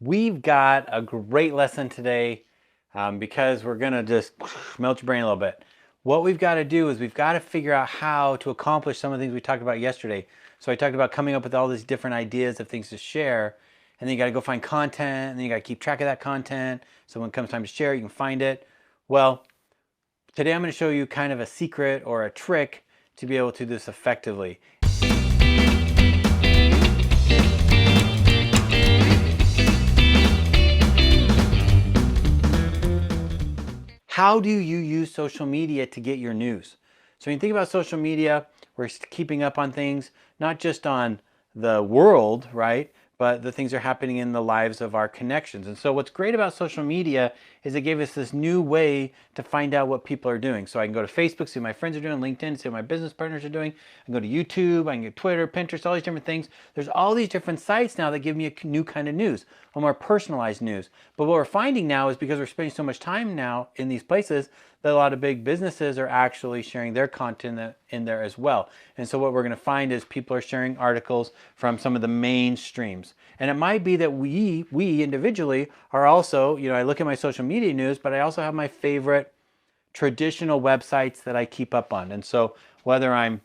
We've got a great lesson today because we're going to just melt your brain a little bit. What we've got to do is we've got to figure out how to accomplish some of the things we talked about yesterday. So I talked about coming up with all these different ideas of things to share, and then you got to go find content, and then you got to keep track of that content. So when it comes time to share, you can find it. Well, today I'm going to show you kind of a secret or a trick to be able to do this effectively. How do you use social media to get your news? So when you think about social media, we're keeping up on things, not just on the world, right? But the things that are happening in the lives of our connections. And so what's great about social media is it gave us this new way to find out what people are doing. So I can go to Facebook, see what my friends are doing, LinkedIn, see what my business partners are doing. I can go to YouTube, I can get Twitter, Pinterest, all these different things. There's all these different sites now that give me a new kind of news, a more personalized news. But what we're finding now is because we're spending so much time now in these places, that a lot of big businesses are actually sharing their content in there as well. And so what we're going to find is people are sharing articles from some of the mainstreams. And it might be that we individually are also, I look at my social media news, but I also have my favorite traditional websites that I keep up on. And so whether I'm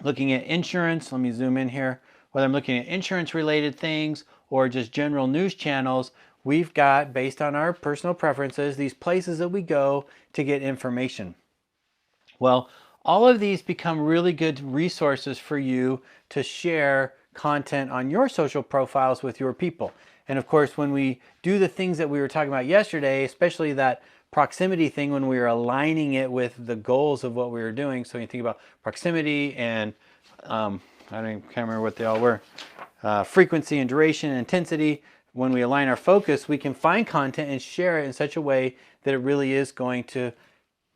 looking at insurance, let me zoom in here, whether I'm looking at insurance related things or just general news channels, we've got, based on our personal preferences, these places that we go to get information. Well, all of these become really good resources for you to share content on your social profiles with your people. And of course, when we do the things that we were talking about yesterday, especially that proximity thing, when we were aligning it with the goals of what we were doing. So you think about proximity and can't remember what they all were. Frequency and duration and intensity. When we align our focus, we can find content and share it in such a way that it really is going to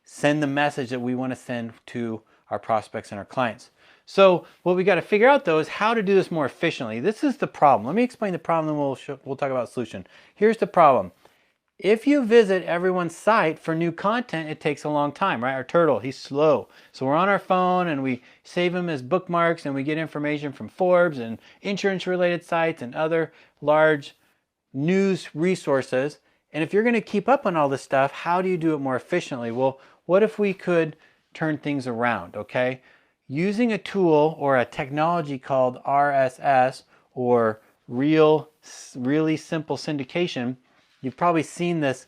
send the message that we want to send to our prospects and our clients. So what we got to figure out though is how to do this more efficiently. This is the problem. Let me explain the problem, then we'll talk about the solution. Here's the problem. If you visit everyone's site for new content, it takes a long time, right? Our turtle, he's slow. So we're on our phone and we save him as bookmarks and we get information from Forbes and insurance related sites and other large news resources. And if you're going to keep up on all this stuff, how do you do it more efficiently? Well, what if we could turn things around, okay? Using a tool or a technology called RSS or really simple syndication. You've probably seen this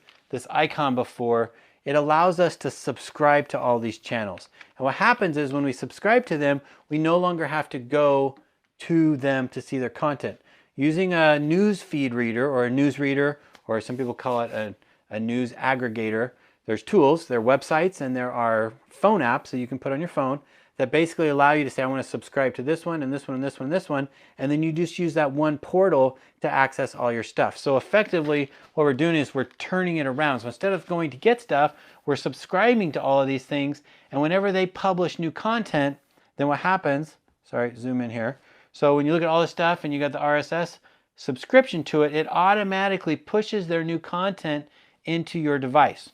icon before. It allows us to subscribe to all these channels. And what happens is when we subscribe to them, we no longer have to go to them to see their content. Using a news feed reader or a news reader, or some people call it a news aggregator, there's tools, there are websites, and there are phone apps that you can put on your phone that basically allow you to say, I want to subscribe to this one and this one and this one and this one, and then you just use that one portal to access all your stuff. So effectively, what we're doing is we're turning it around. So instead of going to get stuff, we're subscribing to all of these things, and whenever they publish new content, then what happens, sorry, zoom in here. So when you look at all this stuff and you got the RSS subscription to it, it automatically pushes their new content into your device.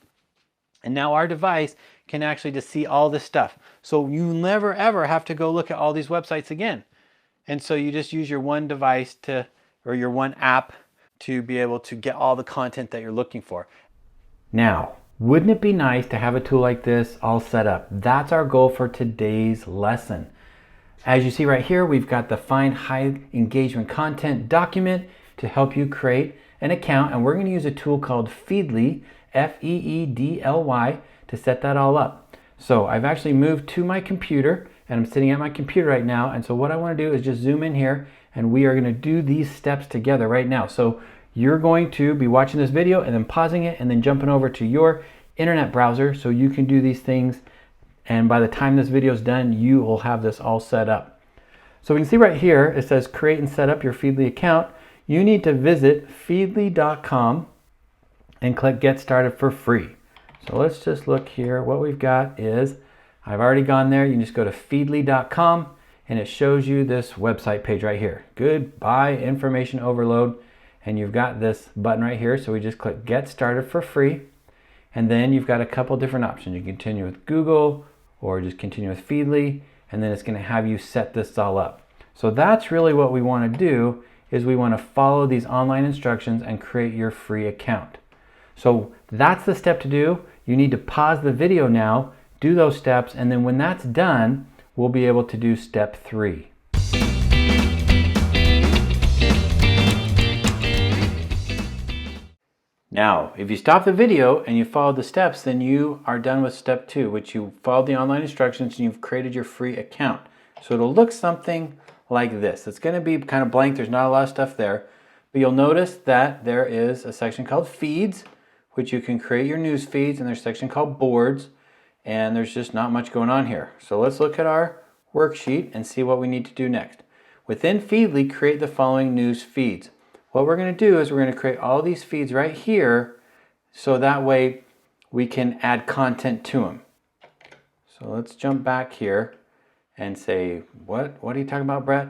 And now our device can actually just see all this stuff. So you never ever have to go look at all these websites again. And so you just use your one device or your one app to be able to get all the content that you're looking for. Now, wouldn't it be nice to have a tool like this all set up? That's our goal for today's lesson. As you see right here, we've got the Find High Engagement Content document to help you create an account. And we're going to use a tool called Feedly, Feedly, to set that all up. So I've actually moved to my computer and I'm sitting at my computer right now. And so what I want to do is just zoom in here and we are going to do these steps together right now. So you're going to be watching this video and then pausing it and then jumping over to your internet browser so you can do these things. And by the time this video is done, you will have this all set up. So we can see right here, it says create and set up your Feedly account. You need to visit feedly.com and click get started for free. So let's just look here. What we've got is, I've already gone there. You can just go to feedly.com and it shows you this website page right here. Goodbye information overload. And you've got this button right here. So we just click get started for free. And then you've got a couple different options. You can continue with Google or just continue with Feedly. And then it's going to have you set this all up. So that's really what we want to do is we want to follow these online instructions and create your free account. So that's the step to do. You need to pause the video now, do those steps, and then when that's done, we'll be able to do step 3. Now, if you stop the video and you follow the steps, then you are done with step 2, which you followed the online instructions and you've created your free account. So it'll look something like this. It's going to be kind of blank. There's not a lot of stuff there, but you'll notice that there is a section called feeds, which you can create your news feeds, and there's a section called boards, and there's just not much going on here. So let's look at our worksheet and see what we need to do next. Within Feedly, create the following news feeds. What we're going to do is we're going to create all these feeds right here, so that way we can add content to them. So let's jump back here and say, what are you talking about, Brett?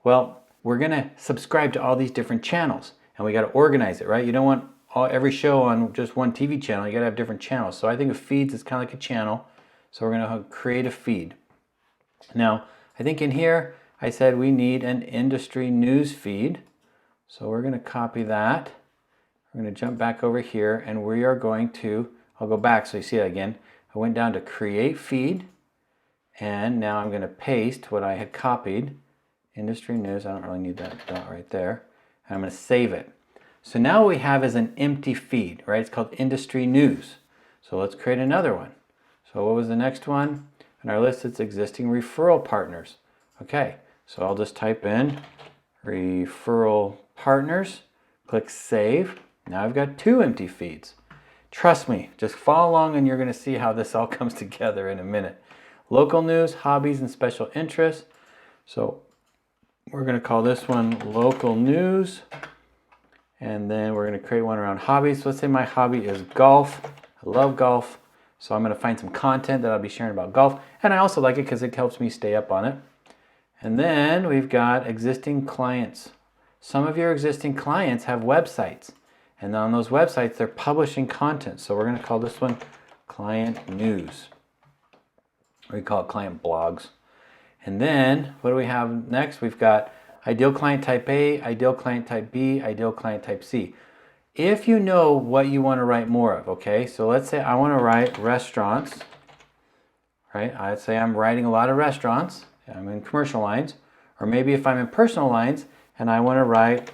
Well, we're going to subscribe to all these different channels, and we got to organize it, right? You don't want every show on just one TV channel. You got to have different channels. So I think of feeds is kind of like a channel. So we're going to create a feed. Now, I think in here I said we need an industry news feed. So we're going to copy that. We're going to jump back over here, and we are going to, I'll go back so you see that again. I went down to create feed, and now I'm going to paste what I had copied. Industry news, I don't really need that dot right there. And I'm going to save it. So now what we have is an empty feed, right? It's called industry news. So let's create another one. So what was the next one? On our list, it's existing referral partners. Okay, so I'll just type in referral partners, click save. Now I've got 2 empty feeds. Trust me, just follow along and you're going to see how this all comes together in a minute. Local news, hobbies, and special interests. So we're going to call this one local news, and then we're going to create one around hobbies. So let's say my hobby is golf. I love golf, so I'm going to find some content that I'll be sharing about golf, and I also like it because it helps me stay up on it. And then we've got existing clients. Some of your existing clients have websites, and on those websites they're publishing content. So we're going to call this one client news. We call it client blogs. And then what do we have next? We've got ideal client type A, ideal client type B, ideal client type C. If you know what you want to write more of, okay? So let's say I want to write restaurants, right? I'd say I'm writing a lot of restaurants. I'm in commercial lines. Or maybe if I'm in personal lines and I want to write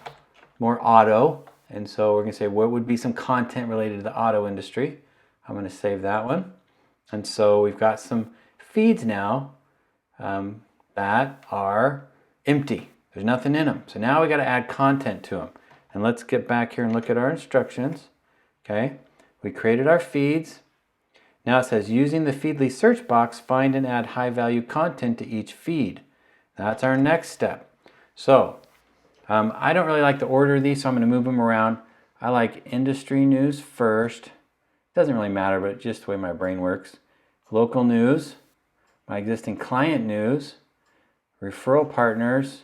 more auto, and so we're going to say what would be some content related to the auto industry. I'm going to save that one. And so we've got some feeds now that are empty. There's nothing in them. So now we got to add content to them. And let's get back here and look at our instructions. Okay, we created our feeds. Now it says using the Feedly search box, find and add high value content to each feed. That's our next step. So I don't really like the order of these, so I'm going to move them around. I like industry news first. It doesn't really matter, but just the way my brain works. Local news, my existing client news, referral partners,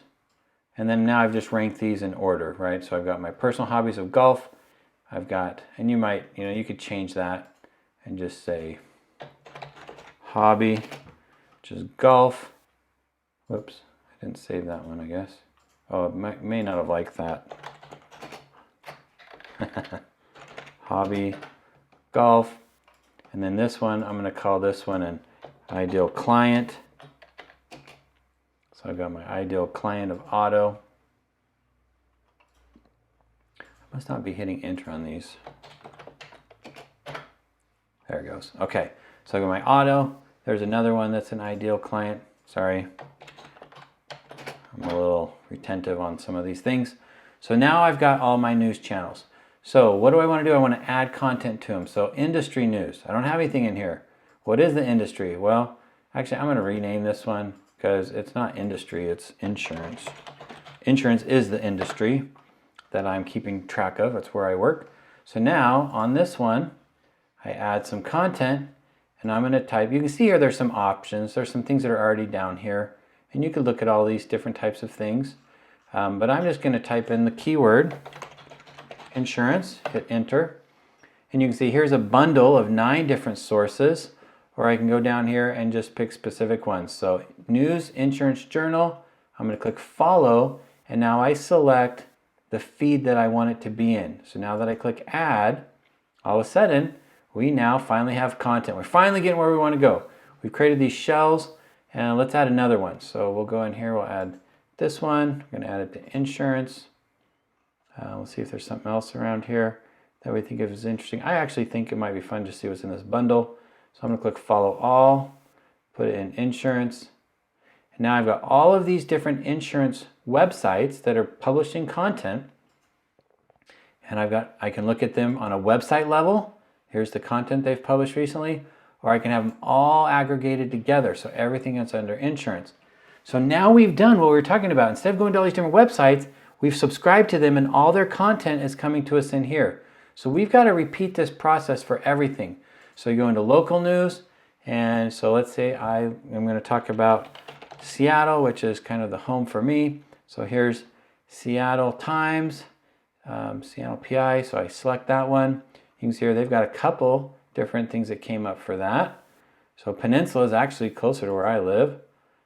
and then now I've just ranked these in order, right? So I've got my personal hobbies of golf. I've got, and you might, you could change that and just say hobby, which is golf. Whoops, I didn't save that one, I guess. Oh, it may not have liked that. Hobby, golf. And then this one, I'm going to call this one an ideal client. So I've got my ideal client of auto. I must not be hitting enter on these. There it goes. Okay, so I've got my auto. There's another one that's an ideal client. Sorry. I'm a little retentive on some of these things. So now I've got all my news channels. So what do I want to do? I want to add content to them. So industry news. I don't have anything in here. What is the industry? Well, actually, I'm going to rename this one because it's not industry, it's insurance. Insurance is the industry that I'm keeping track of. That's where I work. So now on this one, I add some content and I'm going to type. You can see here there's some options. There's some things that are already down here. And you could look at all these different types of things. But I'm just going to type in the keyword insurance, hit enter. And you can see here's a bundle of 9 different sources. Or I can go down here and just pick specific ones. So news, insurance journal. I'm going to click follow. and now I select the feed that I want it to be in. So now that I click add, all of a sudden, we now finally have content. We're finally getting where we want to go. We've created these shells, and let's add another one. So we'll go in here, we'll add this one. We're going to add it to insurance. We'll see if there's something else around here that we think of as interesting. I actually think it might be fun to see what's in this bundle. So I'm going to click follow all, put it in insurance. And now I've got all of these different insurance websites that are publishing content. And I can look at them on a website level. Here's the content they've published recently. Or I can have them all aggregated together. So everything is under insurance. So now we've done what we were talking about. Instead of going to all these different websites, we've subscribed to them and all their content is coming to us in here. So we've got to repeat this process for everything. So you go into local news, and so let's say I'm going to talk about Seattle, which is kind of the home for me. So here's Seattle Times, Seattle PI, so I select that one. You can see here they've got a couple different things that came up for that. So Peninsula is actually closer to where I live.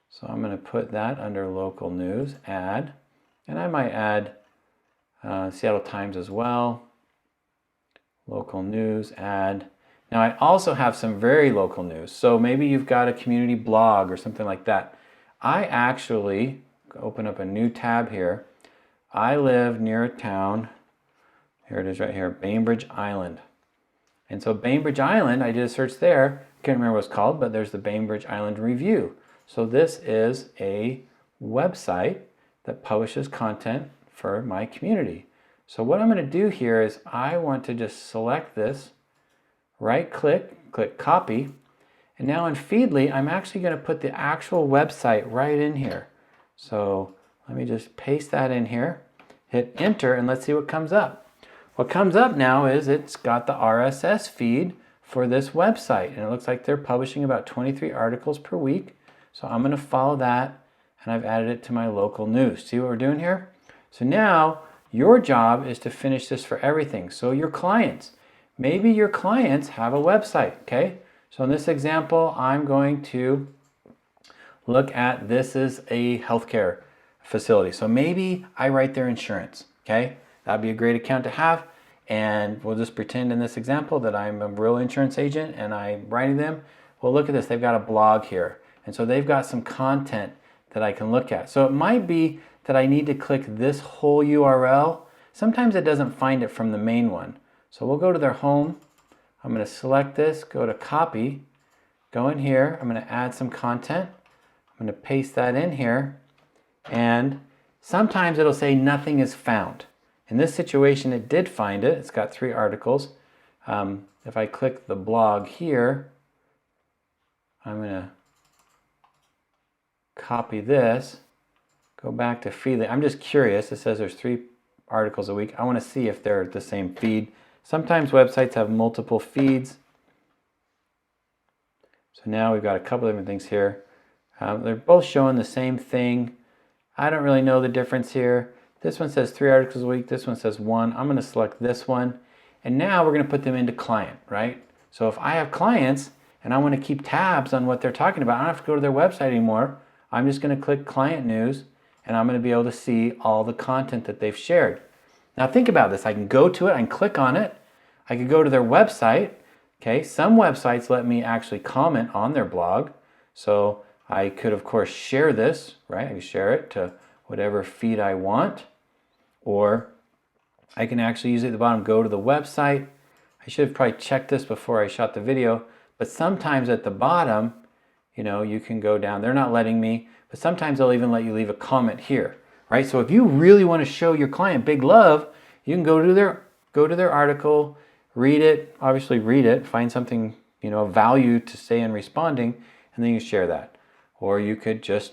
So I'm going to put that under local news, add, and I might add Seattle Times as well. Local news, add. Now I also have some very local news. So maybe you've got a community blog or something like that. I actually open up a new tab here. I live near a town, here it is right here, Bainbridge Island. And so Bainbridge Island, I did a search there, can't remember what it's called, but there's the Bainbridge Island Review. So this is a website that publishes content for my community. So what I'm going to do here is I want to just select this, right click, click copy, and now in Feedly I'm actually going to put the actual website right in here. So let me just paste that in here, hit enter, and let's see what comes up. What comes up now is it's got the RSS feed for this website, and it looks like they're publishing about 23 articles per week. So I'm going to follow that, and I've added it to my local news. See what we're doing here? So now your job is to finish this for everything. So your clients, maybe your clients have a website, okay? So in this example, I'm going to look at, this is a healthcare facility. So maybe I write their insurance, okay? That'd be a great account to have. And we'll just pretend in this example that I'm a real insurance agent and I'm writing them. Well, look at this, they've got a blog here. And so they've got some content that I can look at. So it might be that I need to click this whole URL. Sometimes it doesn't find it from the main one. So we'll go to their home. I'm going to select this, go to copy, go in here. I'm going to add some content. I'm going to paste that in here. And sometimes it'll say nothing is found. In this situation, it did find it. It's got 3 articles. If I click the blog here, I'm going to copy this, go back to Feedly. I'm just curious. It says there's 3 articles a week. I want to see if they're the same feed. Sometimes websites have multiple feeds. So now we've got a couple different things here. They're both showing the same thing. I don't really know the difference here. This one says 3 articles a week. This one says 1. I'm going to select this one. And now we're going to put them into client, right? So if I have clients and I want to keep tabs on what they're talking about, I don't have to go to their website anymore. I'm just going to click client news and I'm going to be able to see all the content that they've shared. Now think about this. I can go to it, I can click on it. I could go to their website. Okay, some websites let me actually comment on their blog. So I could, of course, share this, right? I can share it to whatever feed I want. Or I can actually use it at the bottom, go to the website. I should have probably checked this before I shot the video. But sometimes at the bottom, you know, you can go down. They're not letting me, but sometimes they'll even let you leave a comment here, right? So if you really want to show your client big love, you can go to their article, read it, obviously read it, find something, you know, of value to say in responding, and then you share that. Or you could just,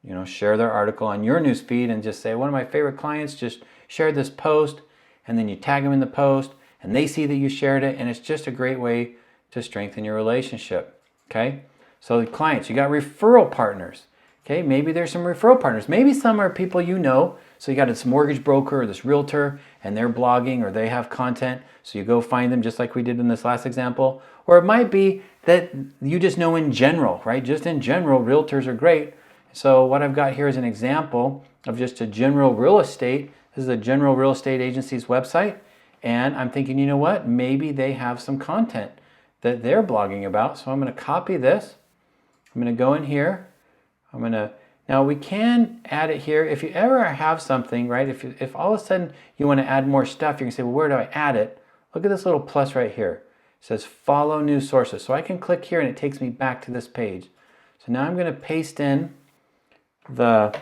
you know, share their article on your newsfeed and just say, one of my favorite clients just shared this post, and then you tag them in the post, and they see that you shared it, and it's just a great way to strengthen your relationship, okay? So the clients, you got referral partners, okay? Maybe there's some referral partners. Maybe some are people you know. So you got this mortgage broker or this realtor and they're blogging or they have content. So you go find them just like we did in this last example. Or it might be that you just know in general, right? Just in general, realtors are great. So what I've got here is an example of just a general real estate. This is a general real estate agency's website. And I'm thinking, you know what? Maybe they have some content that they're blogging about. So I'm going to copy this. I'm going to go in here. Now we can add it here. If you ever have something, right? If all of a sudden you want to add more stuff, you can say, well, where do I add it? Look at this little plus right here. It says follow news sources. So I can click here and it takes me back to this page. So now I'm going to paste in the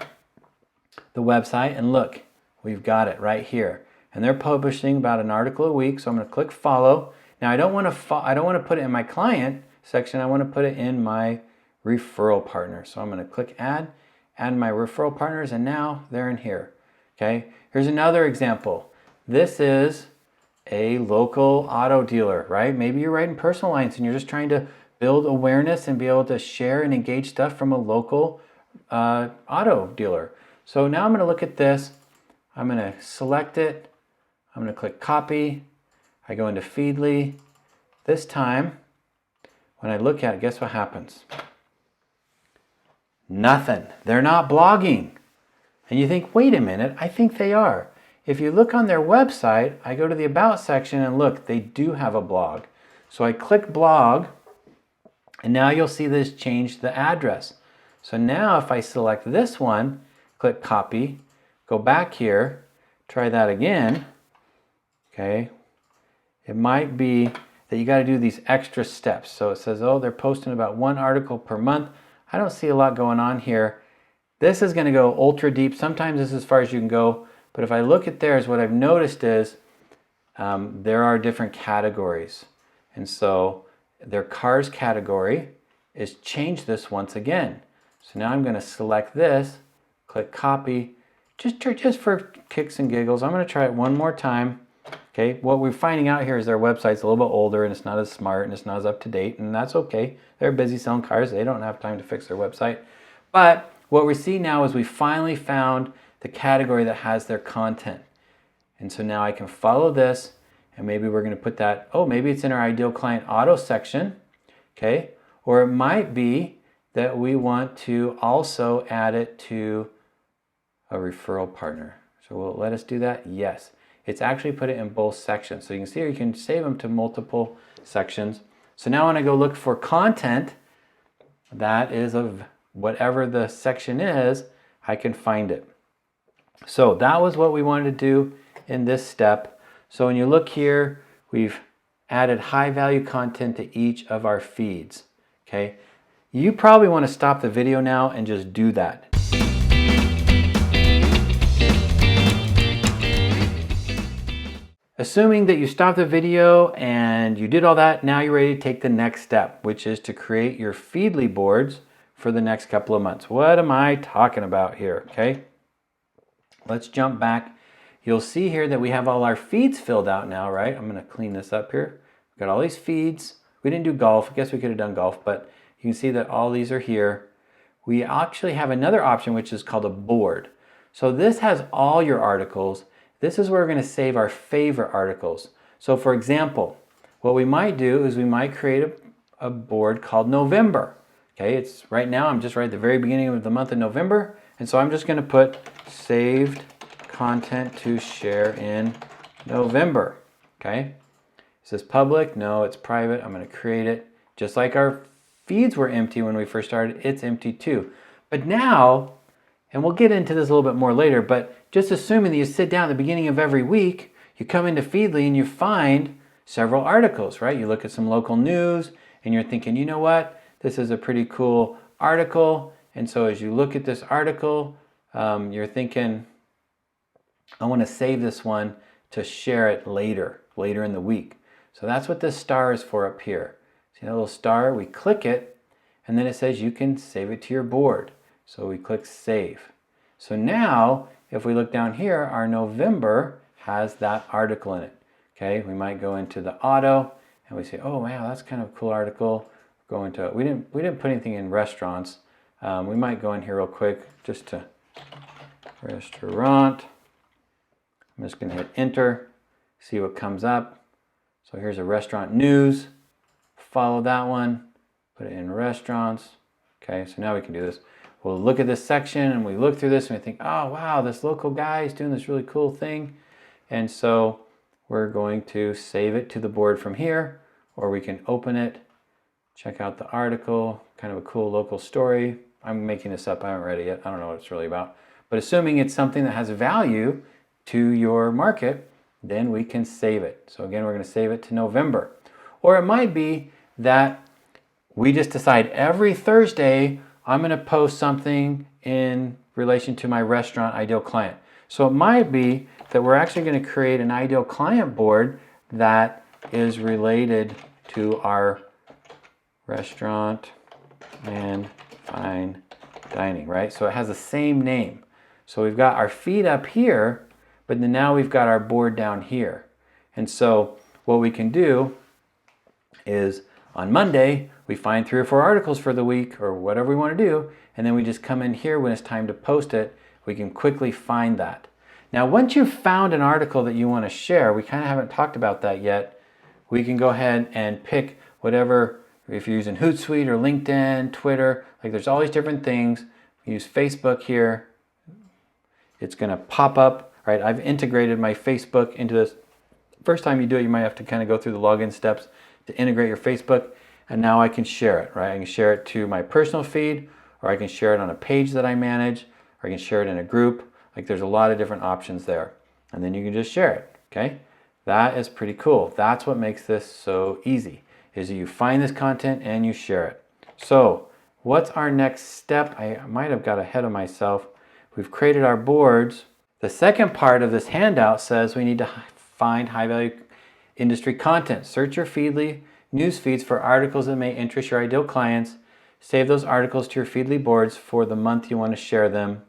website and look, we've got it right here. And they're publishing about an article a week. So I'm going to click follow. Now I don't want to put it in my client section. I want to put it in my referral partner. So I'm going to click add my referral partners, and now they're in here. Okay, here's another example. This is a local auto dealer, right? Maybe you're writing personal lines and you're just trying to build awareness and be able to share and engage stuff from a local auto dealer. So now I'm going to look at this. I'm going to select it. I'm going to click copy. I go into Feedly. This time, when I look at it, guess what happens? Nothing. They're not blogging. And you think, wait a minute, I think they are. If you look on their website, I go to the About section and look, they do have a blog. So I click blog, and now you'll see this change the address. So now if I select this one, click copy, go back here, try that again, okay, it might be that you got to do these extra steps. So it says, oh, they're posting about 1 article per month. I don't see a lot going on here. This is going to go ultra deep. Sometimes this is as far as you can go. But if I look at theirs, what I've noticed is there are different categories. And so their cars category is change this once again. So now I'm going to select this, click copy, just for kicks and giggles. I'm going to try it one more time. Okay, what we're finding out here is their website's a little bit older and it's not as smart and it's not as up to date, and that's okay. They're busy selling cars. They don't have time to fix their website. But what we see now is we finally found the category that has their content. And so now I can follow this, and maybe we're going to put that, oh, maybe it's in our ideal client auto section, okay? Or it might be that we want to also add it to a referral partner. So will it let us do that? Yes. It's actually put it in both sections. So you can see here, you can save them to multiple sections. So now when I go look for content, that is of whatever the section is, I can find it. So that was what we wanted to do in this step. So when you look here, we've added high value content to each of our feeds. Okay. You probably want to stop the video now and just do that. Assuming that you stopped the video and you did all that, now you're ready to take the next step, which is to create your Feedly boards for the next couple of months. What am I talking about here? Okay, let's jump back. You'll see here that we have all our feeds filled out now, right? I'm going to clean this up here. We've got all these feeds. We didn't do golf. I guess we could have done golf, but you can see that all these are here. We actually have another option, which is called a board. So this has all your articles. This is where we're going to save our favorite articles. So for example, what we might do is we might create a board called November. Okay, it's right now, I'm just right at the very beginning of the month of November. And so I'm just going to put saved content to share in November. Okay, is this public? No, it's private. I'm going to create it. Just like our feeds were empty when we first started, it's empty too. But now, and we'll get into this a little bit more later, but just assuming that you sit down at the beginning of every week, you come into Feedly and you find several articles, right? You look at some local news and you're thinking, you know what? This is a pretty cool article. And so as you look at this article, you're thinking, I want to save this one to share it later in the week. So that's what this star is for up here. See that little star? We click it and then it says you can save it to your board. So we click save. So now, if we look down here, our November has that article in it. Okay, we might go into the auto and we say, oh wow, that's kind of a cool article. Go into it. We didn't put anything in restaurants. We might go in here real quick just to restaurant. I'm just going to hit enter, see what comes up. So here's a restaurant news. Follow that one, put it in restaurants. Okay, so now we can do this. we'll look at this section and we look through this and we think, oh wow, this local guy is doing this really cool thing. And so we're going to save it to the board from here, or we can open it, check out the article, kind of a cool local story. I'm making this up, I haven't read it yet. I don't know what it's really about. But assuming it's something that has value to your market, then we can save it. So again, we're going to save it to November. Or it might be that we just decide every Thursday I'm going to post something in relation to my restaurant ideal client. So it might be that we're actually going to create an ideal client board that is related to our restaurant and fine dining, right? So it has the same name. So we've got our feed up here, but then now we've got our board down here. And so what we can do is on Monday, we find 3 or 4 articles for the week or whatever we want to do, and then we just come in here when it's time to post it. We can quickly find that. Now, once you've found an article that you want to share, we kind of haven't talked about that yet, we can go ahead and pick whatever, if you're using Hootsuite or LinkedIn, Twitter, like there's all these different things. Use Facebook here. It's going to pop up, right? I've integrated my Facebook into this. First time you do it, you might have to kind of go through the login steps to integrate your Facebook, and now I can share it, right? I can share it to my personal feed, or I can share it on a page that I manage, or I can share it in a group. Like there's a lot of different options there. And then you can just share it, okay? That is pretty cool. That's what makes this so easy, is you find this content and you share it. So what's our next step? I might have got ahead of myself. We've created our boards. The second part of this handout says we need to find high-value industry content. Search your Feedly news feeds for articles that may interest your ideal clients. Save those articles to your Feedly boards for the month you want to share them.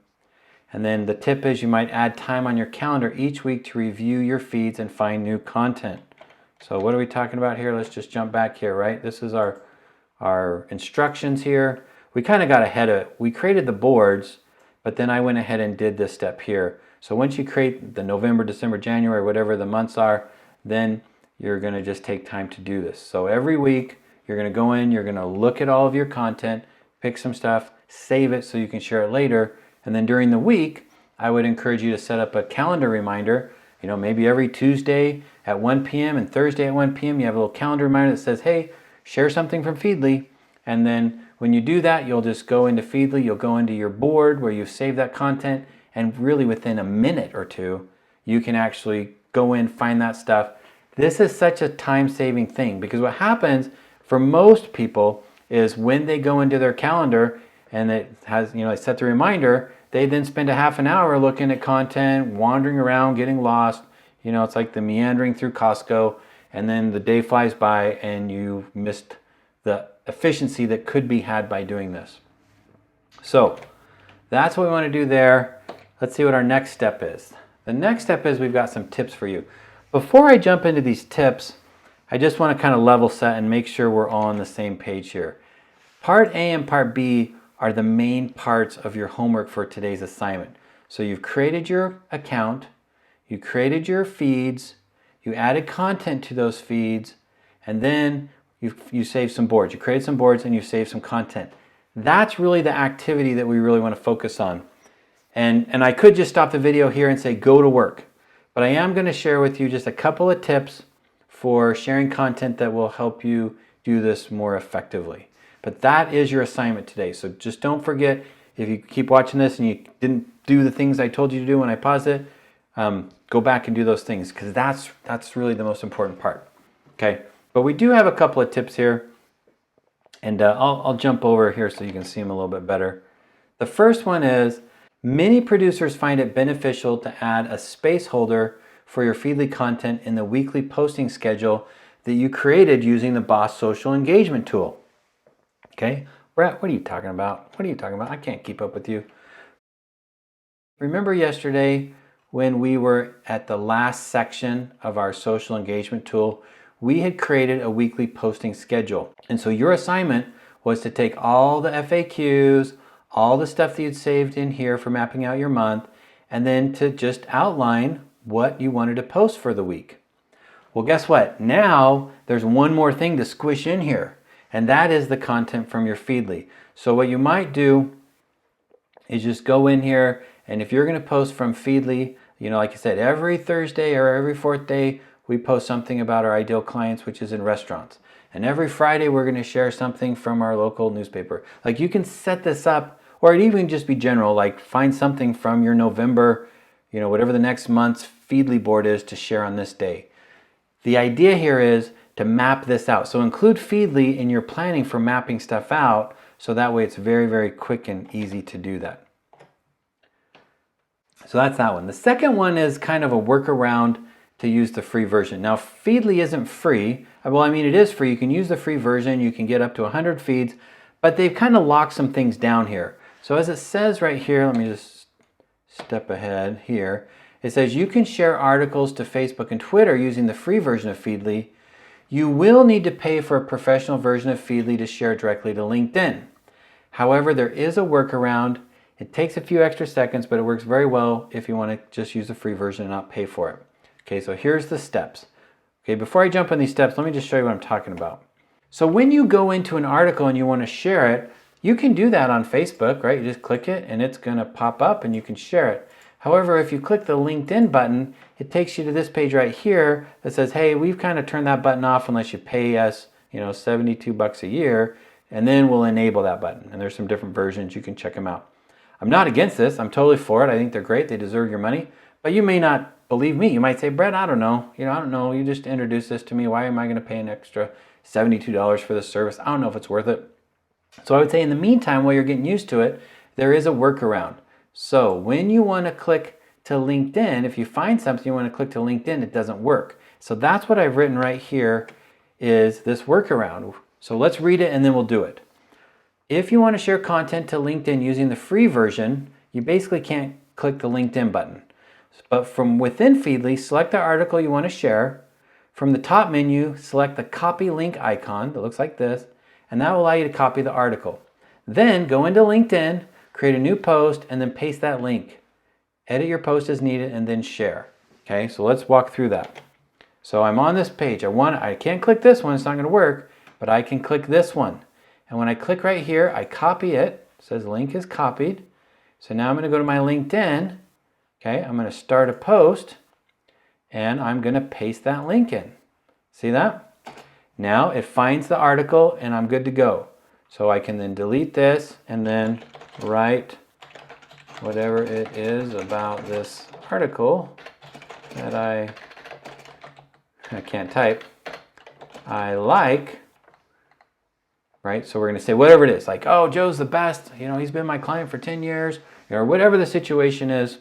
And then the tip is you might add time on your calendar each week to review your feeds and find new content. So what are we talking about here? Let's just jump back here, right? This is our instructions here. We kind of got ahead of it. We created the boards, but then I went ahead and did this step here. So once you create the November, December, January, whatever the months are, then you're going to just take time to do this. So every week you're going to go in, you're going to look at all of your content, pick some stuff, save it so you can share it later. And then during the week, I would encourage you to set up a calendar reminder. You know, maybe every Tuesday at 1 p.m. and Thursday at 1 p.m. you have a little calendar reminder that says, hey, share something from Feedly. And then when you do that, you'll just go into Feedly, you'll go into your board where you've saved that content, and really within a minute or two, you can actually go in, find that stuff. This is such a time-saving thing, because what happens for most people is when they go into their calendar and it has, they set the reminder, they then spend a half an hour looking at content, wandering around, getting lost. It's like the meandering through Costco, and then the day flies by and you missed the efficiency that could be had by doing this. So that's what we want to do there. Let's see what our next step is. The next step is we've got some tips for you. Before I jump into these tips, I just want to kind of level set and make sure we're all on the same page here. Part A and Part B are the main parts of your homework for today's assignment. So you've created your account, you created your feeds, you added content to those feeds, and then you saved some boards. You created some boards and you saved some content. That's really the activity that we really want to focus on. And I could just stop the video here and say go to work, but I am going to share with you just a couple of tips for sharing content that will help you do this more effectively. But that is your assignment today. So just don't forget, if you keep watching this and you didn't do the things I told you to do when I paused it, go back and do those things, because that's really the most important part. Okay, but we do have a couple of tips here, and I'll jump over here so you can see them a little bit better. The first one is, many producers find it beneficial to add a space holder for your Feedly content in the weekly posting schedule that you created using the Boss Social Engagement tool. Okay, Brett, what are you talking about? What are you talking about? I can't keep up with you. Remember yesterday when we were at the last section of our social engagement tool, we had created a weekly posting schedule. And so your assignment was to take all the FAQs, all the stuff that you'd saved in here for mapping out your month, and then to just outline what you wanted to post for the week. Well, guess what? Now there's one more thing to squish in here, and that is the content from your Feedly. So what you might do is just go in here, and if you're going to post from Feedly, you know, like I said, every Thursday or every fourth day, we post something about our ideal clients, which is in restaurants. And every Friday, we're going to share something from our local newspaper. Like, you can set this up, or it even just be general, like find something from your November, you know, whatever the next month's Feedly board is to share on this day. The idea here is to map this out. So include Feedly in your planning for mapping stuff out, so that way it's very, very quick and easy to do that. So that's that one. The second one is kind of a workaround to use the free version. Now, Feedly isn't free. Well, I mean, it is free. You can use the free version. You can get up to 100 feeds, but they've kind of locked some things down here. So as it says right here, let me just step ahead here. It says you can share articles to Facebook and Twitter using the free version of Feedly. You will need to pay for a professional version of Feedly to share directly to LinkedIn. However, there is a workaround. It takes a few extra seconds, but it works very well if you want to just use the free version and not pay for it. Okay, so here's the steps. Okay, before I jump on these steps, let me just show you what I'm talking about. So when you go into an article and you want to share it, you can do that on Facebook, right? You just click it and it's going to pop up and you can share it. However, if you click the LinkedIn button, it takes you to this page right here that says, hey, we've kind of turned that button off unless you pay us, you know, $72 a year, and then we'll enable that button. And there's some different versions. You can check them out. I'm not against this. I'm totally for it. I think they're great. They deserve your money. But you may not believe me. You might say, Brett, I don't know. You know, I don't know. You just introduced this to me. Why am I going to pay an extra $72 for this service? I don't know if it's worth it. So I would say in the meantime, while you're getting used to it, there is a workaround. So when you want to click to LinkedIn, if you find something you want to click to LinkedIn, it doesn't work. So that's what I've written right here is this workaround. So let's read it and then we'll do it. If you want to share content to LinkedIn using the free version, you basically can't click the LinkedIn button. But from within Feedly, select the article you want to share. From the top menu, select the copy link icon that looks like this, and that will allow you to copy the article. Then go into LinkedIn, create a new post, and then paste that link. Edit your post as needed, and then share. Okay, so let's walk through that. So I'm on this page. I can't click this one, it's not going to work, but I can click this one. And when I click right here, I copy it. It says link is copied. So now I'm going to go to my LinkedIn. Okay, I'm going to start a post, and I'm going to paste that link in. See that? Now it finds the article, and I'm good to go. So I can then delete this and then write whatever it is about this article that I can't type. I like, right? So we're going to say whatever it is, like, oh, Joe's the best. You know, he's been my client for 10 years, or whatever the situation is.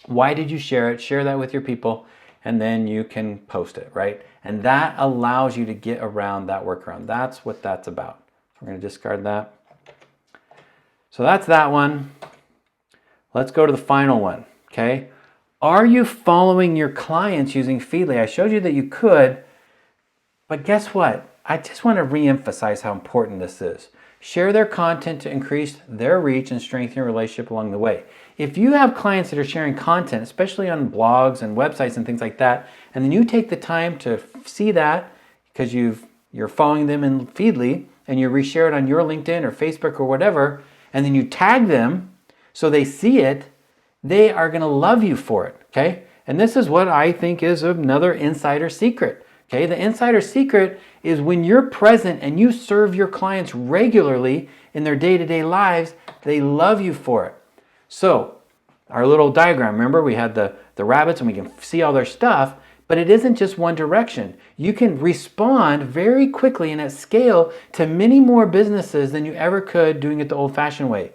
Why did you share it? Share that with your people, and then you can post it, right? And that allows you to get around that workaround. That's what that's about. We're going to discard that. So that's that one. Let's go to the final one, okay? Are you following your clients using Feedly? I showed you that you could, but guess what? I just want to re-emphasize how important this is. Share their content to increase their reach and strengthen your relationship along the way. If you have clients that are sharing content, especially on blogs and websites and things like that, and then you take the time to see that because you're following them in Feedly and you reshare it on your LinkedIn or Facebook or whatever, and then you tag them so they see it, they are going to love you for it, okay? And this is what I think is another insider secret, okay? The insider secret is when you're present and you serve your clients regularly in their day-to-day lives, they love you for it. So our little diagram, remember we had the rabbits and we can see all their stuff, but it isn't just one direction. You can respond very quickly and at scale to many more businesses than you ever could doing it the old-fashioned way.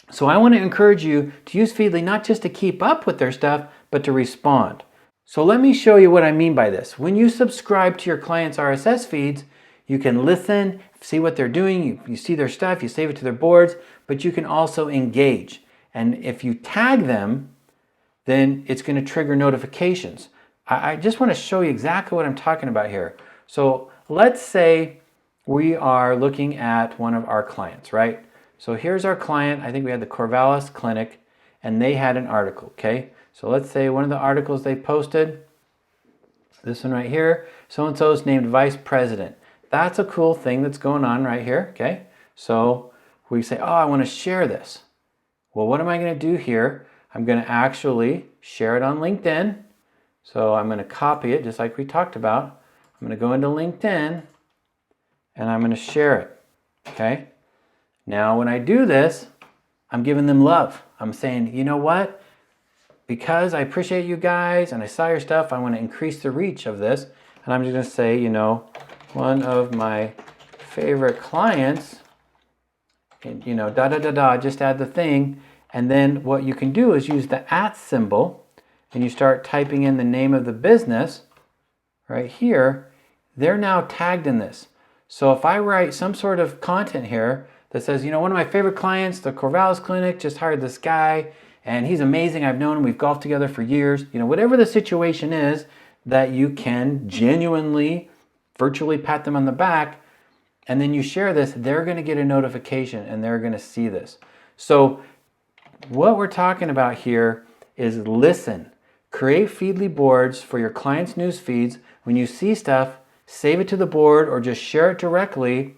So I want to encourage you to use Feedly not just to keep up with their stuff, but to respond. So let me show you what I mean by this. When you subscribe to your clients' RSS feeds, you can listen, see what they're doing, you see their stuff, you save it to their boards, but you can also engage. And if you tag them, then it's going to trigger notifications. I just want to show you exactly what I'm talking about here. So let's say we are looking at one of our clients, right? So here's our client. I think we had the Corvallis Clinic, and they had an article, okay? So let's say one of the articles they posted, this one right here, so-and-so is named vice president. That's a cool thing that's going on right here, okay? So we say, oh, I want to share this. Well, what am I going to do here? I'm going to actually share it on LinkedIn. So I'm going to copy it just like we talked about. I'm going to go into LinkedIn and I'm going to share it. Okay. Now, when I do this, I'm giving them love. I'm saying, you know what? Because I appreciate you guys and I saw your stuff, I want to increase the reach of this. And I'm just going to say, you know, one of my favorite clients, and, you know, just add the thing. And then what you can do is use the @ symbol and you start typing in the name of the business right here. They're now tagged in this. So if I write some sort of content here that says, you know, one of my favorite clients, the Corvallis Clinic, just hired this guy and he's amazing. I've known him. We've golfed together for years. You know, whatever the situation is that you can genuinely, virtually pat them on the back, and then you share this, they're going to get a notification and they're going to see this. So what we're talking about here is listen. Create Feedly boards for your clients' news feeds. When you see stuff, save it to the board or just share it directly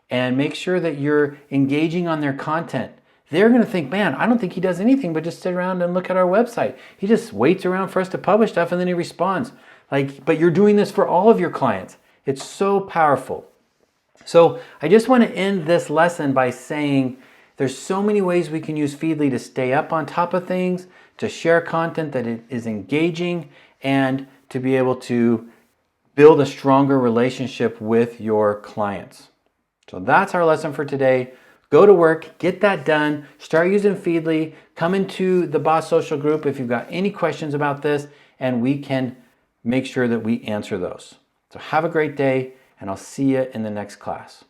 and make sure that you're engaging on their content. They're going to think, man, I don't think he does anything but just sit around and look at our website. He just waits around for us to publish stuff and then he responds. But you're doing this for all of your clients. It's so powerful. So I just want to end this lesson by saying there's so many ways we can use Feedly to stay up on top of things, to share content that is engaging, and to be able to build a stronger relationship with your clients. So that's our lesson for today. Go to work, get that done, start using Feedly, come into the Boss Social group if you've got any questions about this, and we can make sure that we answer those. So have a great day, and I'll see you in the next class.